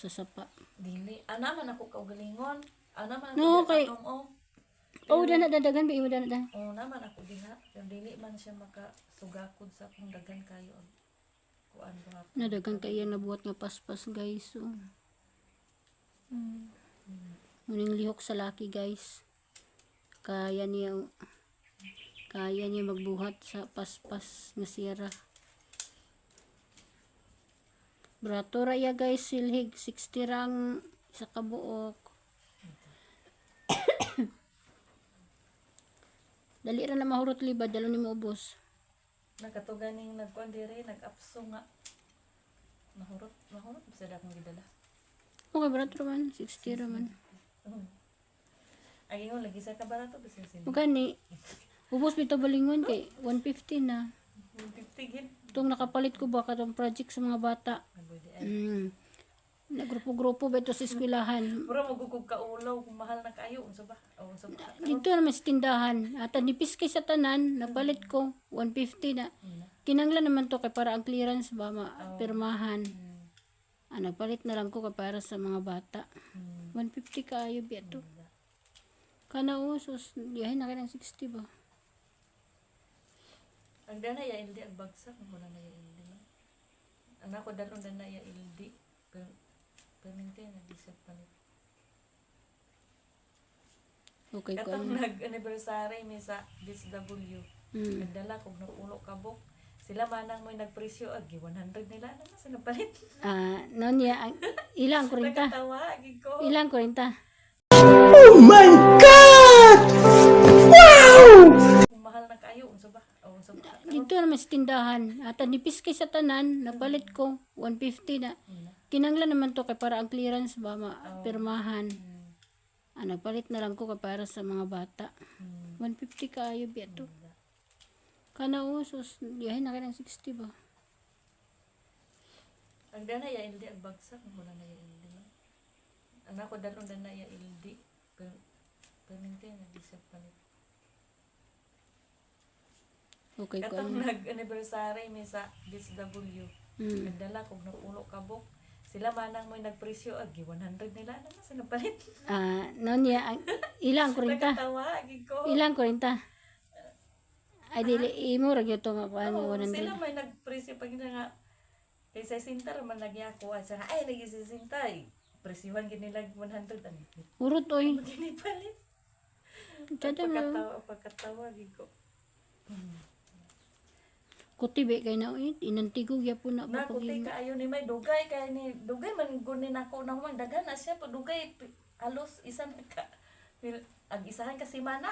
sa sapa. Dili. Ana man ako kaugalingon. Ana man ako No, kay atong dana dadagan ba imo dana. oh, naman ako diha. Pero dili man siya makasugakod sa akong dagan kayo. Kuan ba? Nadagan kay nabuhat nga paspas guys. So. Muning lihok sa laki guys. Kaya niya magbuhat sa paspas nga sira. Brato raya guys silhig 60 rang sa kabuok. Dali ra na mahurot libad dalo ni mo ubos. Nagkatuganing nagkuan dire, nag-apso nga. Mahurot sa dakong gidala. Okay, brato man 60 ra man. Ay ingon lagi sa kabarato bisa sila. Magani ubos bitaw balingon kay 150 na. 50 gid. Itong nakapalit ko ba katong project sa mga bata. Nagrupo-grupo ba ito sa eskwelahan. Pura magugug ka ulaw kung mahal na kayo unsa ba? Unsa ba? Dito naman sa tindahan. At nipis kay sa tanan, napalit ko 150 na. Kinanglan naman to kay para ang clearance ba pirmahan. Nagpalit na lang ko kay para sa mga bata. 150 kayo biya to. Kana sus, yahin na kay ng 60 ba? Ang dana ya ildi ang bagsak mo na ya ildi. Anak ko dalon dana ya ildi. Permente na di siya palit. Okay ko. Katong nag-anniversary mi sa DSW. Nagdala kog napulo kabok. Sila manang mo nagpresyo agi 100 nila na sa napalit. Non ya ilang 40. Nakatawa gid ko. Ilang 40. Oh my God! Wow! Kung mahal na kayo unsa ba? Unsa ba? Dito naman sa tindahan. At nipis kay sa tanan, napalit ko 150 na. Kinanglan naman to kay para ang clearance ba pirmahan. Nagpalit na lang ko kay para sa mga bata. 150 kayo biya to. Kana sus, yahin na kay ng 60 ba? Ang dana ya ildi ang bagsak mo na ya ildi. Anak ko dalon dana ya ildi. Permente na di siya palit. Okay ko. Katong nag-anniversary mi sa DSW. Nagdala kog napulo kabok. Sila manang mo nagpresyo agi 100 nila na sa napalit. Non ya ilang 40. Nakatawa gid ko. Ilang 40. Ay dili imo ra gyud to nga paano 100. Sila may nagpresyo pag nga kay 60 man lagi ako sa ay lagi 60 presyuhan gid nila 100 ani. Urot oy. Gini palit. Tada Pagkatawa gid ko. Kutibe kay na inantigog yapon na Na kuti ka ayo ni may dugay kay ni dugay man gunin ako nang man daghan na siya pa dugay halos isang ka ag isahan ka semana.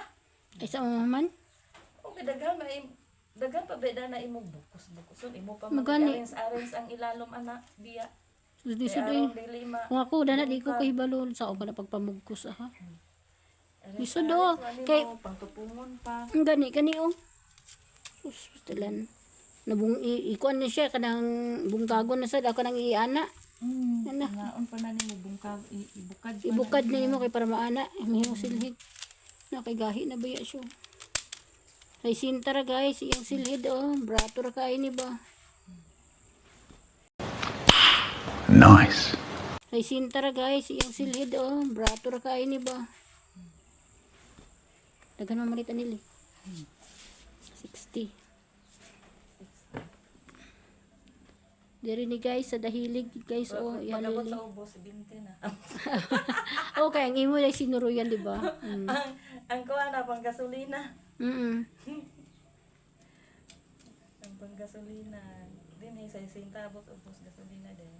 Ay sa man. Okay, daghan pa beda na imo bukos-bukoson imo pa Magani. arrange ang ilalom ana biya. Sud Dili ma. kung ako dana di ko kahibalo sa ako na pagpamugkos aha. Lisod do kay pangtupungon pa. ang gani oh. Tilan. Ikuan na siya kanang bungkagon na sad ako nang iana. Ana. Naon pa na nimo bungkag ibukad pa. Ibukad na nimo kay para maana, mahimo silhid. Na kay gahi na baya siya. Ay sintara guys, iyang silhid brato ra kay ni ba. Nice. Ay sintara guys, iyang silhid brato ra kay ni ba. Dagan mamalit anili. 60. Diri ni guys sa dahilig guys Pagabot ihalili. sa ubos 20 na. Okay, ang imo ay sinuruyan di ba? Ang kuha na pang gasolina. Ang pang gasolina. Din sa 60 abot ubos gasolina din.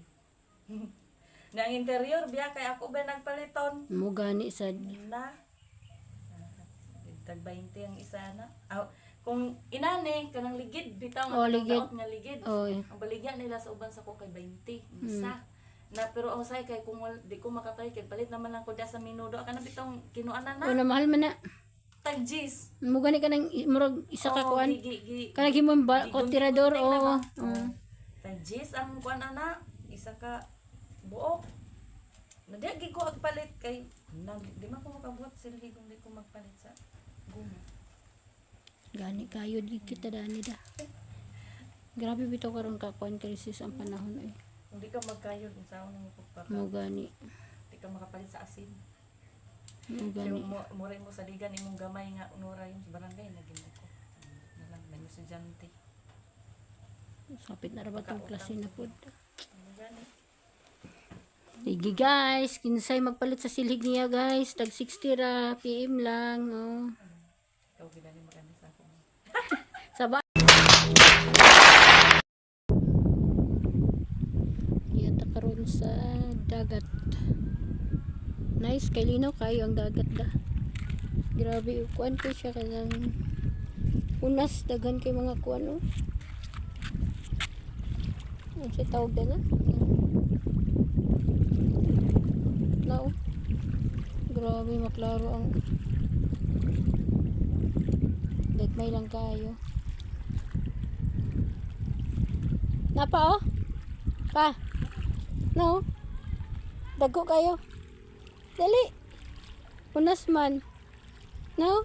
Na ang interior biya kay ako ba nagpaliton. Mo gani sad. Na. Tag 20 ang isa na. Kung inani kanang ligid bitaw ligid. nga ligid. Ang baligyan nila sa uban sa ko kay 20 isa. Na pero ako say kay kung di ko makatay kay palit naman lang ko dia sa minudo aka na bitaw kinuanan na. Na mahal man na. Tag G's. Mo gani kanang murag isa ka kuan. Gi. Kanang himong tirador Tag G's ang kuan ana isa ka buok. Nadi ko agpalit kay di man ko makabuhat silhi kung di ko magpalit sa guma. Gani kayo di kita dani da. Grabe bitaw karon ka kuan krisis ang panahon Hindi ka magkayod sa unang pagpaka. Mo gani. Hindi ka makapalit sa asin. Mo gani. Yung muray mo sa ligan imong gamay nga unora yung sa barangay naging ko. Nalang may estudyante. Sapit na ra ba tong klase na pod. Ano gani? Sige guys, kinsay magpalit sa silig niya guys. Tag 60 ra PM lang. Oh. Ikaw ginani maganda sa ako. Saba. Yata karon sa dagat. Nice kay linaw kayo ang dagat da. Grabe kuan ko siya kanang unas daghan kay mga kuan oh. Ano siya tawag na? Nao. Grabe maklaro ang may lang kayo. Napa oh? Pa? No? Dago kayo? Dali. Unas man. No?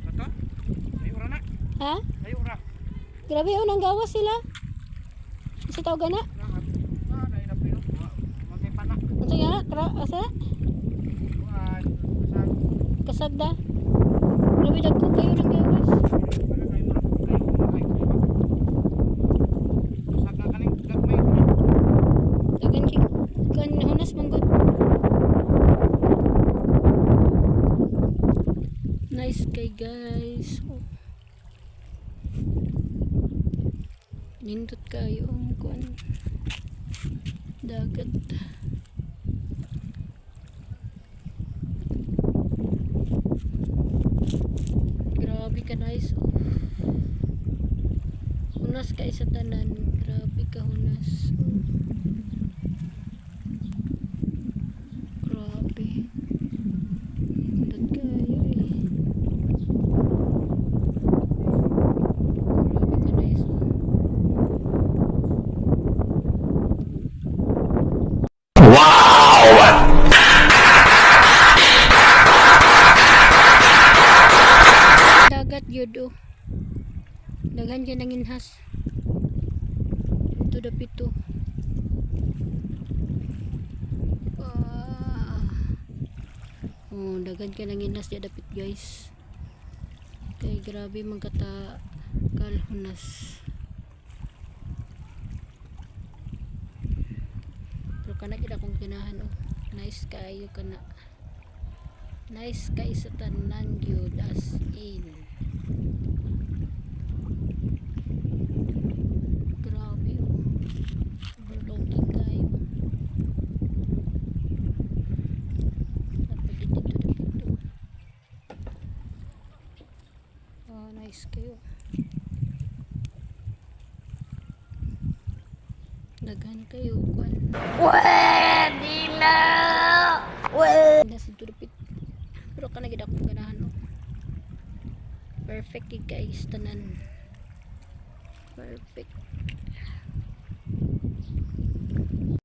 Ito? Ayo ra na. Ha? Ayo ra. Grabe oh, nang gawas sila. Kasi tawag na. Lahat. Ah, dai na pino. Magay pa na. Ano nga? Asa? Buwan. Kasag. Kasagda. Grabe dagko kayo nang gawas. Wala kay ma. Ayo magay. Kasag na kaning gagmay ko na. Dagan ki kan hunas manggod. Nice kay guys. Oh. Nindot kayo ang kuan dagat. Grabe ka nice oh. Hunas kay sa tanan. Grabe ka hunas. Oh. Grabe. Nindot kayo eh. Grabe ka nice oh. Dagat yun oh. Daghan dyan ang inhas. Ito dapito. Oh, daghan ka ng inhas dyan dapit guys. Kay grabe magkata kalhunas. Pero kana kita kong ginahan oh. Nice kayo kana. Nice kay sa tanan gyud as in. Grabe oh. Overlooking kayo. Dapat dito dito. Oh, nice kayo. Daghan kayo kwan. Pwede na. Nasa turpit. Pero ka nagid akong ganahan oh. Perfect guys tanan. Perfect.